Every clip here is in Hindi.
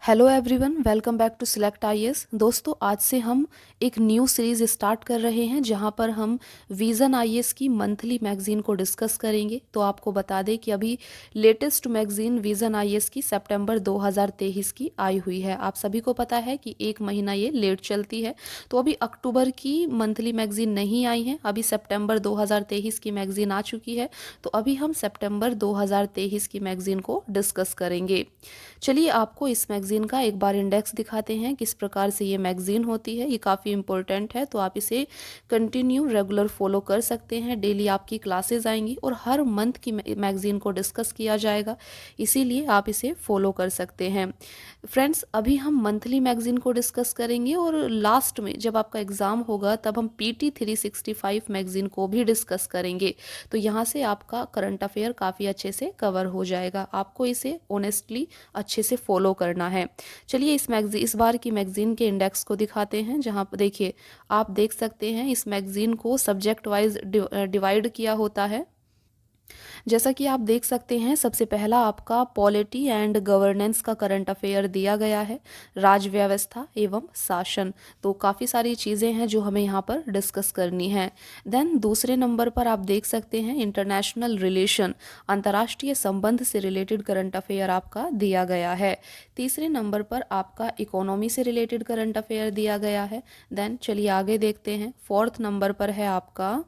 Hello everyone, welcome back to select IAS. दोस्तों, आज से हम एक न्यू सीरीज़ स्टार्ट कर रहे हैं जहां पर हम विज़न आईएएस की मंथली मैगज़ीन को डिस्कस करेंगे। तो आपको बता दें कि अभी लेटेस्ट मैगज़ीन विज़न आईएएस की सितंबर 2023 की आई हुई है। आप सभी को पता है कि एक महीना ये लेट चलती है, तो अभी अक्टूबर की मंथली मैगज़ीन नहीं आई है, अभी सितंबर 2023 की मैगज़ीन आ चुकी है। तो अभी हम सितंबर 2023 की मैगज़ीन को डिस्कस करेंगे। चलिए आपको इस मैगज़ीन का एक बार इंडेक्स दिखाते हैं, किस प्रकार से ये मैगज़ीन होती है। ये काफ़ी इंपॉर्टेंट है, तो आप इसे कंटिन्यू रेगुलर फॉलो कर सकते हैं। डेली आपकी क्लासेस आएंगी और हर मंथ की मैगज़ीन को डिस्कस किया जाएगा, इसीलिए आप इसे फॉलो कर सकते हैं। फ्रेंड्स, अभी हम मंथली मैगज़ीन को डिस्कस करेंगे और लास्ट में जब आपका एग्ज़ाम होगा तब हम पीटी 365 मैगज़ीन को भी डिस्कस करेंगे। तो यहाँ से आपका करंट अफेयर काफ़ी अच्छे से कवर हो जाएगा। आपको इसे ऑनेस्टली अच्छे से फॉलो करना है। चलिए इस बार की मैगज़ीन के इंडेक्स को दिखाते हैं, जहां पर देखिए आप देख सकते हैं इस मैगज़ीन को सब्जेक्ट वाइज डिवाइड किया होता है। जैसा कि आप देख सकते हैं, सबसे पहला आपका पॉलिटी एंड गवर्नेंस का करंट अफेयर दिया गया है, राज व्यवस्था एवं शासन। तो काफ़ी सारी चीज़ें हैं जो हमें यहाँ पर डिस्कस करनी है। देन दूसरे नंबर पर आप देख सकते हैं इंटरनेशनल रिलेशन, अंतर्राष्ट्रीय संबंध से रिलेटेड करंट अफेयर आपका दिया गया है। तीसरे नंबर पर आपका इकोनॉमी से रिलेटेड करंट अफेयर दिया गया है। देन चलिए आगे देखते हैं, फोर्थ नंबर पर है आपका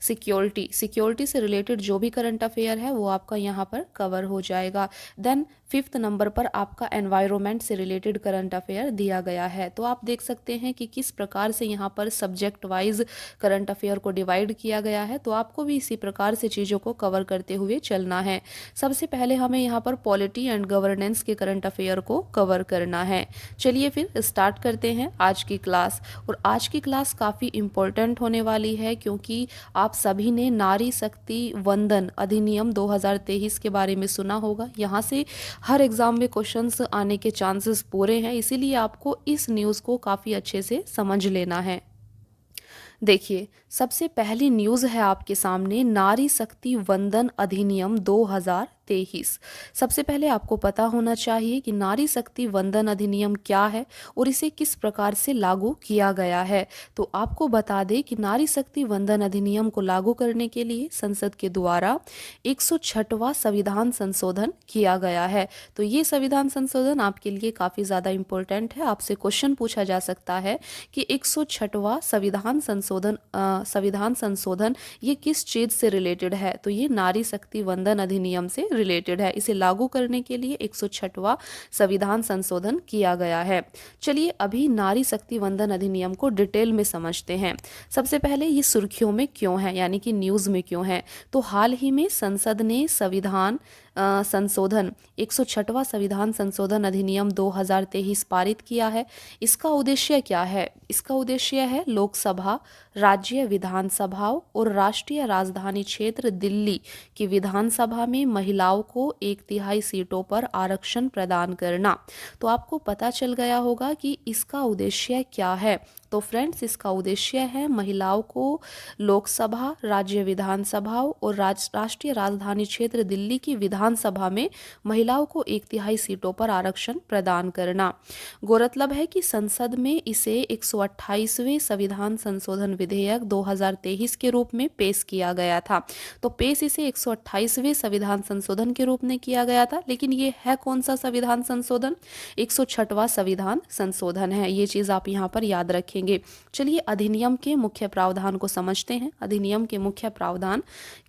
सिक्योरिटी से रिलेटेड जो भी करंट अफेयर है वो आपका यहाँ पर कवर हो जाएगा। देन फिफ्थ नंबर पर आपका एनवायरनमेंट से रिलेटेड करंट अफेयर दिया गया है। तो आप देख सकते हैं कि किस प्रकार से यहाँ पर सब्जेक्ट वाइज करंट अफेयर को डिवाइड किया गया है। तो आपको भी इसी प्रकार से चीज़ों को कवर करते हुए चलना है। सबसे पहले हमें यहाँ पर पॉलिटी एंड गवर्नेंस के करंट अफेयर को कवर करना है। चलिए फिर स्टार्ट करते हैं आज की क्लास। और आज की क्लास काफ़ी इम्पोर्टेंट होने वाली है, क्योंकि आप सभी ने नारी शक्ति वंदन अधिनियम 2023 के बारे में सुना होगा। यहाँ से हर एग्जाम में क्वेश्चंस आने के चांसेस पूरे हैं, इसीलिए आपको इस न्यूज़ को काफ़ी अच्छे से समझ लेना है। देखिए, सबसे पहली न्यूज़ है आपके सामने, नारी शक्ति वंदन अधिनियम 2023। सबसे पहले आपको पता होना चाहिए कि नारी शक्ति वंदन अधिनियम क्या है और इसे किस प्रकार से लागू किया गया है। तो आपको बता दें कि नारी शक्ति वंदन अधिनियम को लागू करने के लिए संसद के द्वारा 106वां संविधान संशोधन किया गया है। तो ये संविधान संशोधन आपके लिए काफ़ी ज़्यादा इम्पोर्टेंट है। आपसे क्वेश्चन पूछा जा सकता है कि 106वां संविधान संशोधन ये किस चीज़ से रिलेटेड है। तो ये नारी शक्ति वंदन अधिनियम से रिलेटेड है। इसे लागू करने के लिए 106वां संविधान संशोधन किया गया है। चलिए अभी नारी शक्ति वंदन अधिनियम को डिटेल में समझते हैं। सबसे पहले ये सुर्खियों में क्यों है, यानी कि न्यूज़ में क्यों है। तो हाल ही में संसद ने संविधान संशोधन 106वां संविधान संशोधन अधिनियम 2023 पारित किया है। इसका उद्देश्य क्या है? इसका उद्देश्य है लोकसभा, राज्य विधानसभाओं और राष्ट्रीय राजधानी क्षेत्र दिल्ली की विधानसभा में महिलाओं को 1/3 सीटों पर आरक्षण प्रदान करना। तो आपको पता चल गया होगा कि इसका उद्देश्य क्या है। तो फ्रेंड्स, इसका उद्देश्य है महिलाओं को लोकसभा, राज्य विधानसभाओं और राष्ट्रीय राजधानी क्षेत्र दिल्ली की विधानसभा में महिलाओं को 1/3 सीटों पर आरक्षण प्रदान करना। गौरतलब है कि संसद में इसे 128वें संविधान संशोधन विधेयक 2023 के रूप में पेश किया गया था। तो पेश इसे 128वें संविधान संशोधन के रूप में किया गया था, लेकिन ये है कौन सा संविधान संशोधन? 106वां संविधान संशोधन है। ये चीज़ आप यहाँ पर याद रखेंगे। चलिए अधिनियम के मुख्य प्रावधान को समझते हैं। अधिनियम के मुख्य प्रावधान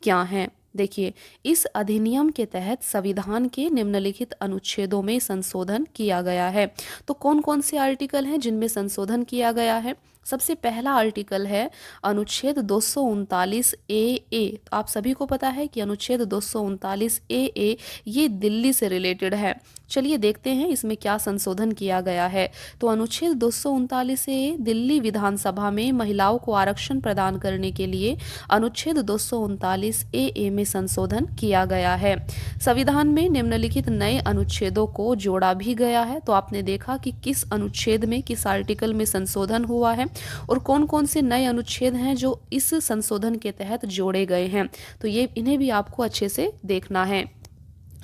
क्या हैं? देखिए, इस अधिनियम के तहत संविधान के निम्नलिखित अनुच्छेदों में संशोधन किया गया है। तो कौन कौन से आर्टिकल हैं जिनमें संशोधन किया गया है? सबसे पहला आर्टिकल है अनुच्छेद 239 ए। आप सभी को पता है कि अनुच्छेद 239 ए ये दिल्ली से रिलेटेड है। चलिए देखते हैं इसमें क्या संशोधन किया गया है। तो अनुच्छेद 239 ए दिल्ली विधानसभा में महिलाओं को आरक्षण प्रदान करने के लिए अनुच्छेद 239 ए में संशोधन किया गया है। संविधान में निम्नलिखित नए अनुच्छेदों को जोड़ा भी गया है। तो आपने देखा कि किस अनुच्छेद में, किस आर्टिकल में संशोधन हुआ है और कौन कौन से नए अनुच्छेद हैं जो इस संशोधन के तहत जोड़े गए हैं। तो ये इन्हें भी आपको अच्छे से देखना है।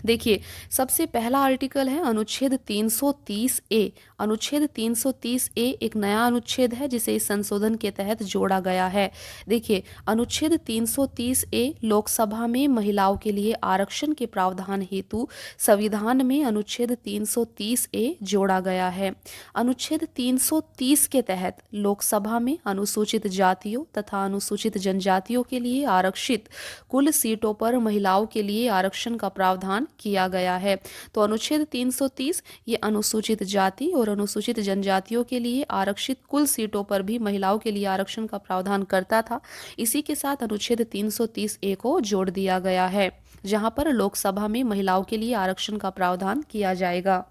देखिए, सबसे पहला आर्टिकल है अनुच्छेद 330 ए। अनुच्छेद 330 ए एक नया अनुच्छेद है जिसे इस संशोधन के तहत जोड़ा गया है। देखिए, अनुच्छेद 330 ए लोकसभा में महिलाओं के लिए आरक्षण के प्रावधान हेतु संविधान में अनुच्छेद 330 ए जोड़ा गया है। अनुच्छेद 330 के तहत लोकसभा में अनुसूचित जातियों तथा अनुसूचित जनजातियों के लिए आरक्षित कुल सीटों पर महिलाओं के लिए आरक्षण का प्रावधान किया गया है। तो अनुच्छेद 330 ये अनुसूचित जाति और अनुसूचित जनजातियों के लिए आरक्षित कुल सीटों पर भी महिलाओं के लिए आरक्षण का प्रावधान करता था। इसी के साथ अनुच्छेद 330 ए को जोड़ दिया गया है, जहां पर लोकसभा में महिलाओं के लिए आरक्षण का प्रावधान किया जाएगा।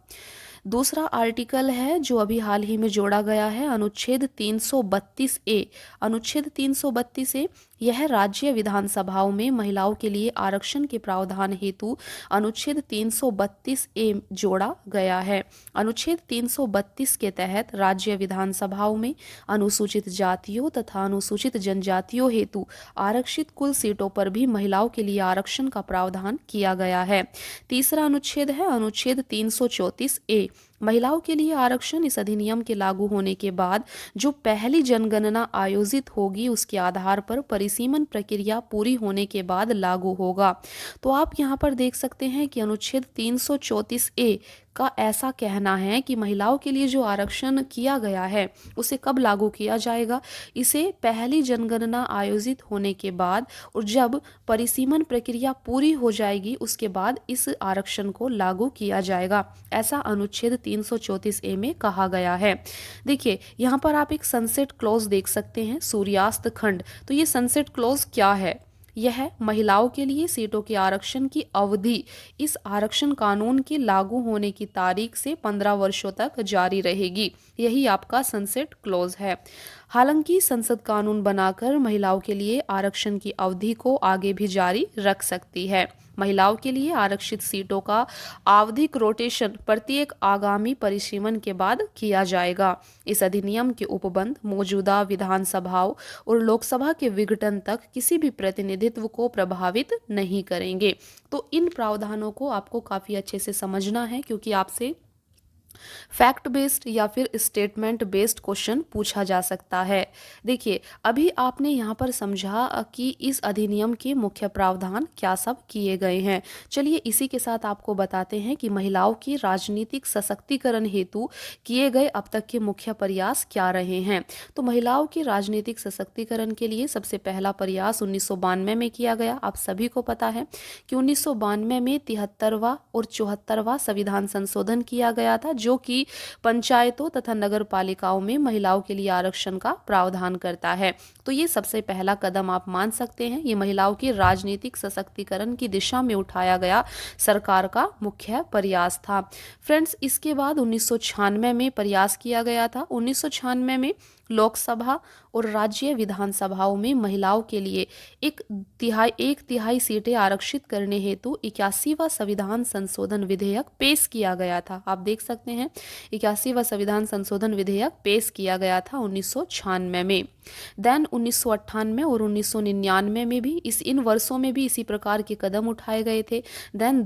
दूसरा आर्टिकल है जो अभी हाल ही में जोड़ा गया है, अनुच्छेद 332 ए। अनुच्छेद 332 ए यह राज्य विधानसभाओं में महिलाओं के लिए आरक्षण के प्रावधान हेतु अनुच्छेद 332 ए जोड़ा गया है। अनुच्छेद 332 के तहत राज्य विधानसभाओं में अनुसूचित जातियों तथा अनुसूचित जनजातियों हेतु आरक्षित कुल सीटों पर भी महिलाओं के लिए आरक्षण का प्रावधान किया गया है। तीसरा अनुच्छेद है अनुच्छेद 334 ए। महिलाओं के लिए आरक्षण इस अधिनियम के लागू होने के बाद जो पहली जनगणना आयोजित होगी उसके आधार पर परिसीमन प्रक्रिया पूरी होने के बाद लागू होगा। तो आप यहाँ पर देख सकते हैं कि अनुच्छेद 334 ए का ऐसा कहना है कि महिलाओं के लिए जो आरक्षण किया गया है उसे कब लागू किया जाएगा, इसे पहली जनगणना आयोजित होने के बाद और जब परिसीमन प्रक्रिया पूरी हो जाएगी उसके बाद इस आरक्षण को लागू किया जाएगा, ऐसा अनुच्छेद 334 ए में कहा गया है। देखिए, यहाँ पर आप एक सनसेट क्लॉज देख सकते हैं, सूर्यास्त खंड। तो ये सनसेट क्लॉज क्या है? यह महिलाओं के लिए सीटों के आरक्षण की अवधि इस आरक्षण कानून के लागू होने की तारीख से 15 वर्षों तक जारी रहेगी। यही आपका सनसेट क्लॉज है। हालांकि संसद कानून बनाकर महिलाओं के लिए आरक्षण की अवधि को आगे भी जारी रख सकती है। महिलाओं के लिए आरक्षित सीटों का आवधिक रोटेशन प्रत्येक आगामी परिसीमन के बाद किया जाएगा। इस अधिनियम के उपबंध मौजूदा विधानसभाओं और लोकसभा के विघटन तक किसी भी प्रतिनिधित्व को प्रभावित नहीं करेंगे। तो इन प्रावधानों को आपको काफी अच्छे से समझना है, क्योंकि आपसे फैक्ट बेस्ड या फिर स्टेटमेंट बेस्ड क्वेश्चन पूछा जा सकता है। देखिए, अभी आपने यहाँ पर समझा कि इस अधिनियम के मुख्य प्रावधान क्या सब किए गए हैं। चलिए इसी के साथ आपको बताते हैं कि महिलाओं की राजनीतिक सशक्तिकरण हेतु किए गए अब तक के मुख्य प्रयास क्या रहे हैं। तो महिलाओं की राजनीतिक सशक्तिकरण के लिए सबसे पहला प्रयास 1992 में किया गया। आप सभी को पता है कि 1992 में 73वां और 74वां संविधान संशोधन किया गया था, जो कि पंचायतों तथा नगर पालिकाओं में महिलाओं के लिए आरक्षण का प्रावधान करता है। तो ये सबसे पहला कदम आप मान सकते हैं, ये महिलाओं की राजनीतिक सशक्तिकरण की दिशा में उठाया गया सरकार का मुख्य प्रयास था। फ्रेंड्स, इसके बाद 1996 में प्रयास किया गया था। 1996 में लोकसभा और राज्य विधानसभाओं में महिलाओं के लिए एक तिहाई सीटें आरक्षित करने हेतु 81वां संविधान संशोधन विधेयक पेश किया गया था। आप देख सकते हैं 81वां संविधान संशोधन विधेयक पेश किया गया था 1996 में। देन 1998 और 1999 में भी इन वर्षों में भी इसी प्रकार के कदम उठाए गए थे। देन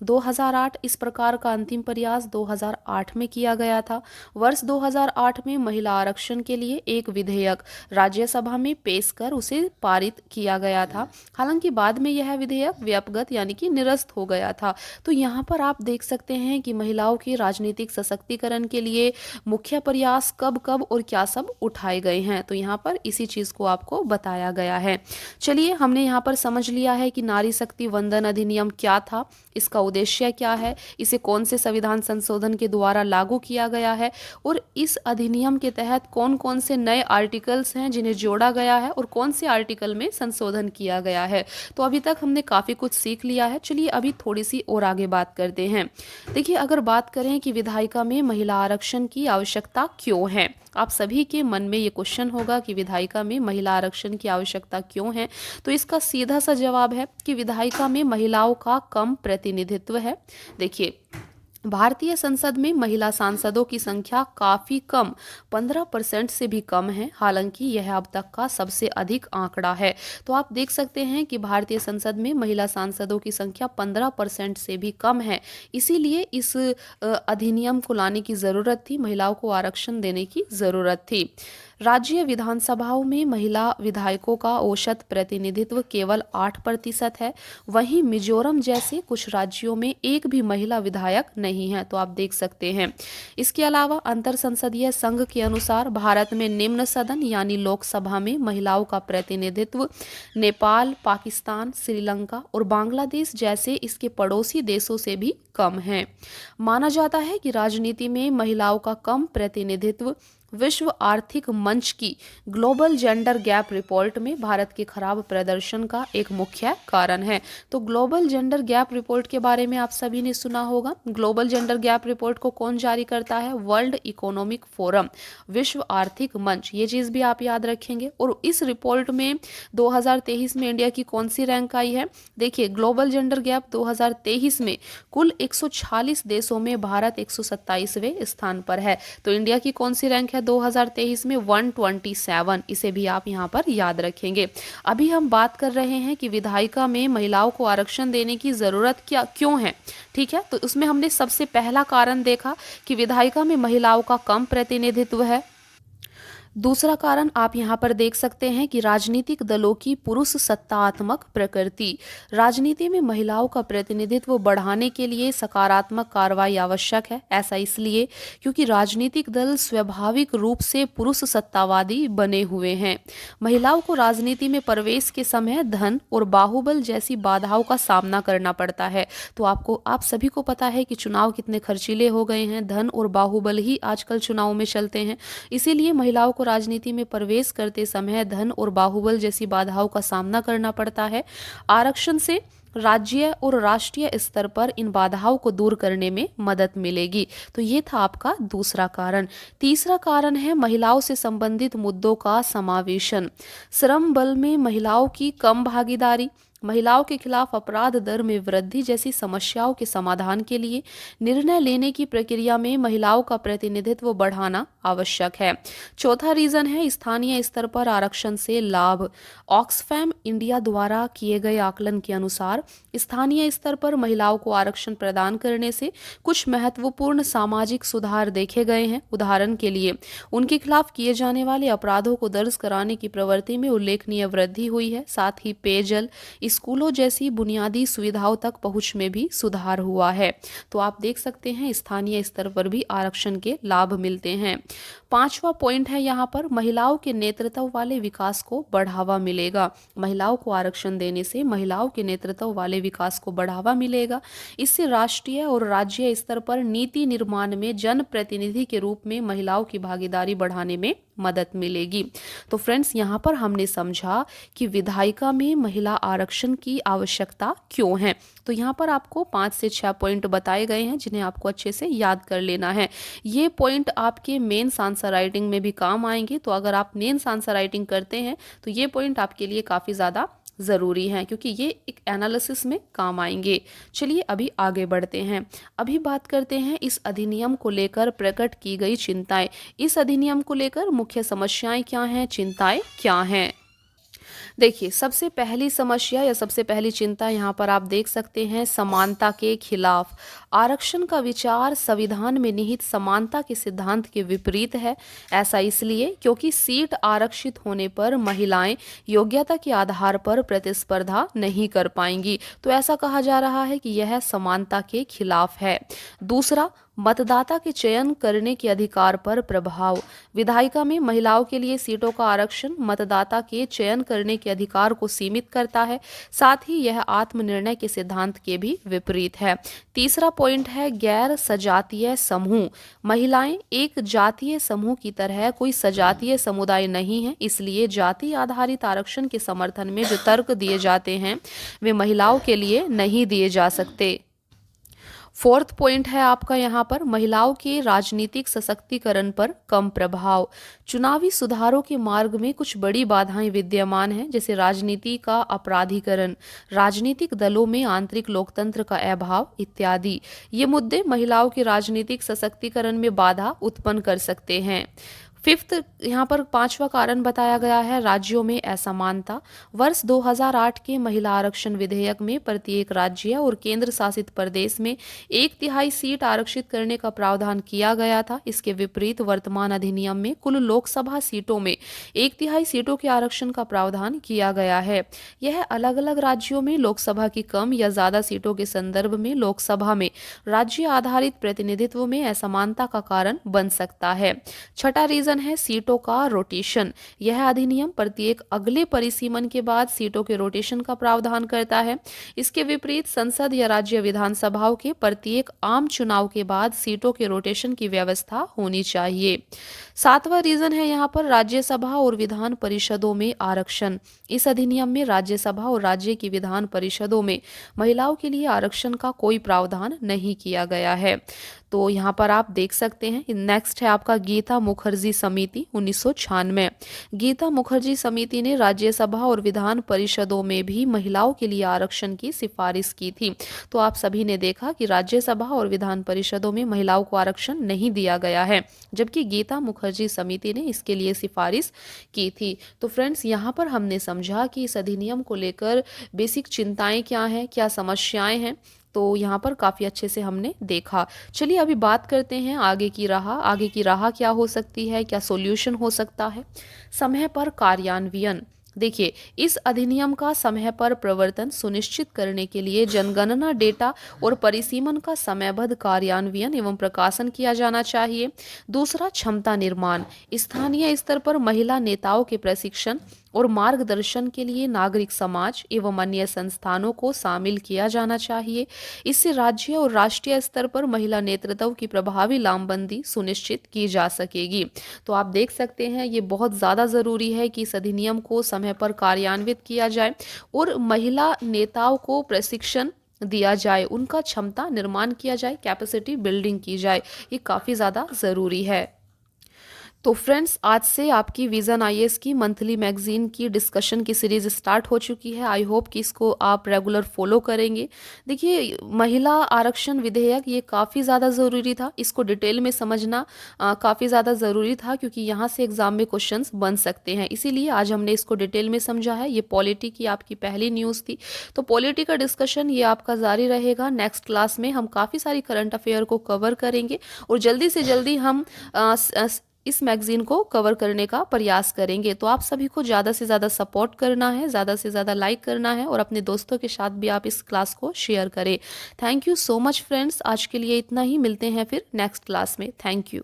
2008 इस प्रकार का अंतिम प्रयास 2008 में किया गया था। वर्ष 2008 में महिला आरक्षण के लिए एक विधेयक राज्यसभा में पेश कर उसे पारित किया गया था। हालांकि बाद में यह विधेयक व्यपगत यानी कि निरस्त हो गया था। तो यहाँ पर आप देख सकते हैं कि महिलाओं की राजनीतिक सशक्तिकरण के लिए मुख्य प्रयास कब कब और क्या सब उठाए गए हैं। तो यहाँ पर इसी चीज को आपको बताया गया है। चलिए, हमने यहाँ पर समझ लिया है कि नारी शक्ति वंदन अधिनियम क्या था, इसका उद्देश्य क्या है, इसे कौन से संविधान संशोधन के द्वारा लागू किया गया है और इस अधिनियम के तहत कौन कौन से नए आर्टिकल्स हैं जिन्हें जोड़ा गया है और कौन से आर्टिकल में संशोधन किया गया है। तो अभी तक हमने काफी कुछ सीख लिया है। चलिए अभी थोड़ी सी और आगे बात करते हैं। देखिए, अगर बात करें कि विधायिका में महिला आरक्षण की आवश्यकता क्यों है, आप सभी के मन में ये क्वेश्चन होगा कि विधायिका में महिला आरक्षण की आवश्यकता क्यों है। तो इसका सीधा सा जवाब है कि विधायिका में महिलाओं का कम प्रतिनिधित्व है। देखिए, भारतीय संसद में महिला सांसदों की संख्या काफी कम 15% से भी कम है। हालांकि यह अब तक का सबसे अधिक आंकड़ा है। तो आप देख सकते हैं कि भारतीय संसद में महिला सांसदों की संख्या 15% से भी कम है। इसीलिए इस अधिनियम को लाने की ज़रूरत थी, महिलाओं को आरक्षण देने की ज़रूरत थी। राज्य विधानसभाओं में महिला विधायकों का औसत प्रतिनिधित्व केवल 8% है। वहीं मिजोरम जैसे कुछ राज्यों में एक भी महिला विधायक नहीं है। तो आप देख सकते हैं। इसके अलावा अंतर संसदीय संघ के अनुसार भारत में निम्न सदन यानी लोकसभा में महिलाओं का प्रतिनिधित्व नेपाल, पाकिस्तान, श्रीलंका और बांग्लादेश जैसे इसके पड़ोसी देशों से भी कम है। माना जाता है कि राजनीति में महिलाओं का कम प्रतिनिधित्व विश्व आर्थिक मंच की ग्लोबल जेंडर गैप रिपोर्ट में भारत के खराब प्रदर्शन का एक मुख्य कारण है। तो ग्लोबल जेंडर गैप रिपोर्ट के बारे में आप सभी ने सुना होगा। ग्लोबल जेंडर गैप रिपोर्ट को कौन जारी करता है? वर्ल्ड इकोनॉमिक फोरम, विश्व आर्थिक मंच। ये चीज़ भी आप याद रखेंगे। और इस रिपोर्ट में 2023 में इंडिया की कौन सी रैंक आई है? देखिए, ग्लोबल जेंडर गैप 2023 में कुल 146 देशों में भारत 127वें स्थान पर है। तो इंडिया की कौन सी रैंक है 2023 में? 127। इसे भी आप यहाँ पर याद रखेंगे। अभी हम बात कर रहे हैं कि विधायिका में महिलाओं को आरक्षण देने की ज़रूरत क्यों है। ठीक है, तो उसमें हमने सबसे पहला कारण देखा कि विधायिका में महिलाओं का कम प्रतिनिधित्व है। दूसरा कारण आप यहाँ पर देख सकते हैं कि राजनीतिक दलों की पुरुष सत्तात्मक प्रकृति। राजनीति में महिलाओं का प्रतिनिधित्व बढ़ाने के लिए सकारात्मक कार्रवाई आवश्यक है। ऐसा इसलिए क्योंकि राजनीतिक दल स्वाभाविक रूप से पुरुष सत्तावादी बने हुए हैं। महिलाओं को राजनीति में प्रवेश के समय धन और बाहुबल जैसी बाधाओं का सामना करना पड़ता है। तो आप सभी को पता है कि चुनाव कितने खर्चीले हो गए हैं। धन और बाहुबल ही आजकल चुनाव में चलते हैं। इसीलिए महिलाओं को राजनीति में प्रवेश करते समय धन और बाहुबल जैसी बाधाओं का सामना करना पड़ता है। आरक्षण से राज्य और राष्ट्रीय स्तर पर इन बाधाओं को दूर करने में मदद मिलेगी। तो ये था आपका दूसरा कारण। तीसरा कारण है महिलाओं से संबंधित मुद्दों का समावेशन। श्रम बल में महिलाओं की कम भागीदारी, महिलाओं के खिलाफ अपराध दर में वृद्धि जैसी समस्याओं के समाधान के लिए निर्णय लेने की प्रक्रिया में महिलाओं का प्रतिनिधित्व बढ़ाना आवश्यक है। चौथा रीजन है स्थानीय स्तर पर आरक्षण से लाभ। ऑक्सफैम इंडिया द्वारा किए गए आकलन के अनुसार स्थानीय स्तर पर महिलाओं को आरक्षण प्रदान करने से कुछ महत्वपूर्ण सामाजिक सुधार देखे गए हैं। उदाहरण के लिए उनके खिलाफ किए जाने वाले अपराधों को दर्ज कराने की प्रवृत्ति में उल्लेखनीय वृद्धि हुई है। साथ ही पेयजल, स्कूलों जैसी बुनियादी सुविधाओं तक पहुंच में भी सुधार हुआ है। तो आप देख सकते हैं स्थानीय स्तर पर भी आरक्षण के लाभ मिलते हैं। पांचवा पॉइंट है यहाँ पर महिलाओं के नेतृत्व वाले विकास को बढ़ावा मिलेगा। महिलाओं को आरक्षण देने से महिलाओं के नेतृत्व वाले विकास को बढ़ावा मिलेगा। इससे राष्ट्रीय और राज्य स्तर पर नीति निर्माण में जनप्रतिनिधि के रूप में महिलाओं की भागीदारी बढ़ाने में मदद मिलेगी। तो फ्रेंड्स, यहाँ पर हमने समझा कि विधायिका में महिला आरक्षण की आवश्यकता क्यों है। तो यहाँ पर आपको 5 से 6 पॉइंट बताए गए हैं जिन्हें आपको अच्छे से याद कर लेना है। ये पॉइंट आपके मेंस आंसर राइटिंग में भी काम आएंगे। तो अगर आप मेंस आंसर राइटिंग करते हैं तो ये पॉइंट आपके लिए काफ़ी ज़्यादा ज़रूरी है क्योंकि ये एक एनालिसिस में काम आएंगे। चलिए अभी आगे बढ़ते हैं। अभी बात करते हैं इस अधिनियम को लेकर प्रकट की गई चिंताएं। इस अधिनियम को लेकर मुख्य समस्याएं क्या हैं, चिंताएं क्या हैं? देखिए, सबसे पहली समस्या या सबसे पहली चिंता यहाँ पर आप देख सकते हैं समानता के खिलाफ। आरक्षण का विचार संविधान में निहित समानता के सिद्धांत के विपरीत है। ऐसा इसलिए क्योंकि सीट आरक्षित होने पर महिलाएं योग्यता के आधार पर प्रतिस्पर्धा नहीं कर पाएंगी। तो ऐसा कहा जा रहा है कि यह समानता के खिलाफ है। दूसरा, मतदाता के चयन करने के अधिकार पर प्रभाव। विधायिका में महिलाओं के लिए सीटों का आरक्षण मतदाता के चयन करने के अधिकार को सीमित करता है। साथ ही यह आत्मनिर्णय के सिद्धांत के भी विपरीत है। तीसरा पॉइंट है गैर सजातीय समूह। महिलाएं एक जातीय समूह की तरह कोई सजातीय समुदाय नहीं है, इसलिए जाति आधारित आरक्षण के समर्थन में जो तर्क दिए जाते हैं वे महिलाओं के लिए नहीं दिए जा सकते। फोर्थ पॉइंट है आपका यहाँ पर महिलाओं के राजनीतिक सशक्तिकरण पर कम प्रभाव। चुनावी सुधारों के मार्ग में कुछ बड़ी बाधाएं विद्यमान हैं, जैसे राजनीति का अपराधीकरण, राजनीतिक दलों में आंतरिक लोकतंत्र का अभाव इत्यादि। ये मुद्दे महिलाओं के राजनीतिक सशक्तिकरण में बाधा उत्पन्न कर सकते हैं। फिफ्थ यहाँ पर पांचवा कारण बताया गया है राज्यों में असमानता। वर्ष 2008 के महिला आरक्षण विधेयक में प्रत्येक राज्य और केंद्र शासित प्रदेश में 1/3 सीट आरक्षित करने का प्रावधान किया गया था। इसके विपरीत वर्तमान अधिनियम में कुल लोकसभा सीटों में 1/3 सीटों के आरक्षण का प्रावधान किया गया है। यह अलग अलग राज्यों में लोकसभा की कम या ज्यादा सीटों के संदर्भ में लोकसभा में राज्य आधारित प्रतिनिधित्व में असमानता का कारण बन सकता है। छठा रीजन है सीटों का रोटेशन। यह अधिनियम प्रत्येक अगले परिसीमन के बाद सीटों के रोटेशन का प्रावधान करता है। इसके विपरीत संसद या राज्य विधानसभाओं के प्रत्येक आम चुनाव के बाद सीटों के रोटेशन की व्यवस्था होनी चाहिए। सातवां रीजन है यहाँ पर राज्यसभा और विधान परिषदों में आरक्षण। इस अधिनियम में राज्यसभा और राज्य की विधान परिषदों में महिलाओं के लिए आरक्षण का कोई प्रावधान नहीं किया गया है। तो यहाँ पर आप देख सकते हैं। नेक्स्ट है आपका गीता मुखर्जी समिति 1996। गीता मुखर्जी समिति ने राज्यसभा और विधान परिषदों में भी महिलाओं के लिए आरक्षण की सिफारिश की थी। तो आप सभी ने देखा कि राज्यसभा और विधान परिषदों में महिलाओं को आरक्षण नहीं दिया गया है, जबकि गीता मुखर्जी समिति ने इसके लिए सिफारिश की थी। तो फ्रेंड्स, यहाँ पर हमने समझा कि इस अधिनियम को लेकर बेसिक चिंताएं क्या हैं, क्या समस्याएं हैं। तो यहाँ पर काफ़ी अच्छे से हमने देखा। चलिए अभी बात करते हैं आगे की राह। आगे की राह क्या हो सकती है, क्या सॉल्यूशन हो सकता है। समय पर कार्यान्वयन। देखिए, इस अधिनियम का समय पर प्रवर्तन सुनिश्चित करने के लिए जनगणना डेटा और परिसीमन का समयबद्ध कार्यान्वयन एवं प्रकाशन किया जाना चाहिए। दूसरा, क्षमता निर्माण। स्थानीय स्तर पर महिला नेताओं के प्रशिक्षण और मार्गदर्शन के लिए नागरिक समाज एवं अन्य संस्थानों को शामिल किया जाना चाहिए। इससे राज्य और राष्ट्रीय स्तर पर महिला नेतृत्व की प्रभावी लामबंदी सुनिश्चित की जा सकेगी। तो आप देख सकते हैं, ये बहुत ज़्यादा ज़रूरी है कि इस अधिनियम को समय पर कार्यान्वित किया जाए और महिला नेताओं को प्रशिक्षण दिया जाए, उनका क्षमता निर्माण किया जाए, कैपेसिटी बिल्डिंग की जाए। ये काफ़ी ज़्यादा ज़रूरी है। तो फ्रेंड्स, आज से आपकी विजन आईएएस की मंथली मैगजीन की डिस्कशन की सीरीज स्टार्ट हो चुकी है। आई होप कि इसको आप रेगुलर फॉलो करेंगे। देखिए, महिला आरक्षण विधेयक ये काफ़ी ज़्यादा ज़रूरी था। इसको डिटेल में समझना काफ़ी ज़्यादा ज़रूरी था, क्योंकि यहाँ से एग्जाम में क्वेश्चंस बन सकते हैं। इसीलिए आज हमने इसको डिटेल में समझा है। ये पॉलिटी की आपकी पहली न्यूज़ थी। तो पॉलिटी का डिस्कशन ये आपका जारी रहेगा। नेक्स्ट क्लास में हम काफ़ी सारी करंट अफेयर को कवर करेंगे और जल्दी से जल्दी हम इस मैगजीन को कवर करने का प्रयास करेंगे। तो आप सभी को ज़्यादा से ज़्यादा सपोर्ट करना है, ज़्यादा से ज़्यादा लाइक करना है और अपने दोस्तों के साथ भी आप इस क्लास को शेयर करें। Thank you so much friends. आज के लिए इतना ही। मिलते हैं फिर नेक्स्ट क्लास में। Thank you.